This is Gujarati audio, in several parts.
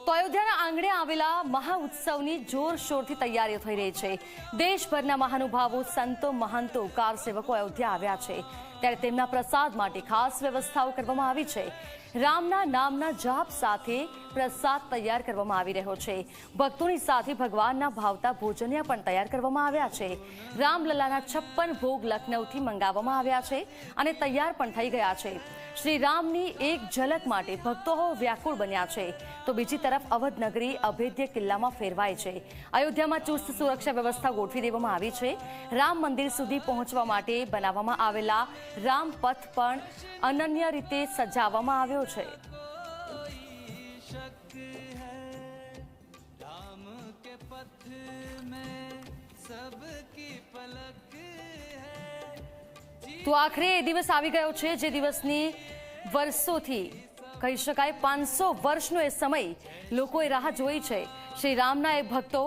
તો અયોધ્યાના આંગણે આવેલા મહાઉત્સવની જોરશોરથી તૈયારીઓ થઈ રહી છે। દેશભરના મહાનુભાવો, સંતો, મહંતો, કાર સેવકો અયોધ્યા આવ્યા છે, ત્યારે તેમના પ્રસાદ માટે ખાસ વ્યવસ્થાઓ કરવામાં આવી છે। રામના નામના જાપ સાથે પ્રસાદ તૈયાર કરવામાં આવી રહ્યો છે। ભક્તોની સાથે ભગવાનના ભાવતા ભોજનિયા પણ તૈયાર કરવામાં આવ્યા છે। રામલલાના 56 ભોગ લખનૌથી મંગાવવામાં આવ્યા છે અને તૈયાર પણ થઈ ગયા છે। શ્રી રામની એક ઝલક માટે ભક્તો વ્યાકુળ બન્યા છે, તો બીજી તરફ અવધ નગરી અભેદ્ય કિલ્લામાં ફેરવાઈ છે। અયોધ્યામાં ચુસ્ત સુરક્ષા વ્યવસ્થા ગોઠવી દેવામાં આવી છે। રામ મંદિર સુધી પહોંચવા માટે બનાવવામાં આવેલા રામપથ પણ અનન્ય રીતે સજાવવામાં આવ્યો છે। તો આખરે એ દિવસ આવી ગયો છે જે દિવસની વર્ષોથી કહી શકાય 500 વર્ષનો એ સમય લોકોએ રાહ જોઈ છે। શ્રી રામના એ ભક્તો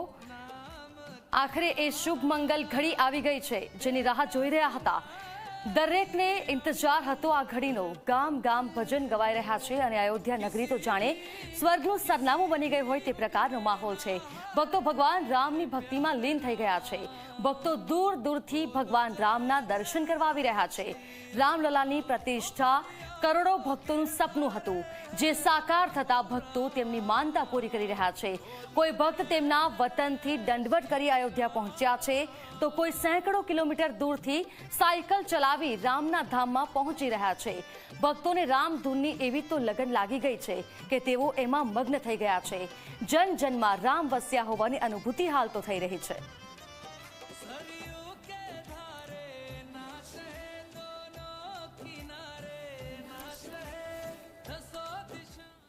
આખરે એ શુભ મંગલ ઘડી આવી ગઈ છે જેની રાહ જોઈ રહ્યા હતા। દરેકને ઇંતજાર હતો આ ઘડીનો। ગામ ગામ ભજન ગવાઈ રહ્યા છે અને અયોધ્યા નગરી તો જાણે સ્વર્ગનું સરનામું બની ગયું હોય તે પ્રકારનો માહોલ છે। ભક્તો ભગવાન રામની ભક્તિમાં લીન થઈ ગયા છે। ભક્તો દૂર દૂરથી ભગવાન રામના દર્શન કરવા આવી રહ્યા છે। રામલલાની પ્રતિષ્ઠા કરોડો ભક્તોનું સપનું હતું, જે સાકાર થતા ભક્તો તેમની માનતા પૂરી કરી રહ્યા છે। કોઈ ભક્ત તેમના વતનથી દંડવત કરી અયોધ્યા પહોંચ્યા છે, તો કોઈ સેંકડો કિલોમીટર દૂરથી સાયકલ ચલાવી રામના ધામમાં પહોંચી રહ્યા છે। ભક્તોને રામધૂનની એવી તો લગન લાગી ગઈ છે કે તેઓ એમાં મગ્ન થઈ ગયા છે। જન જનમાં રામ વસ્યા હોવાની અનુભૂતિ હાલ તો થઈ રહી છે।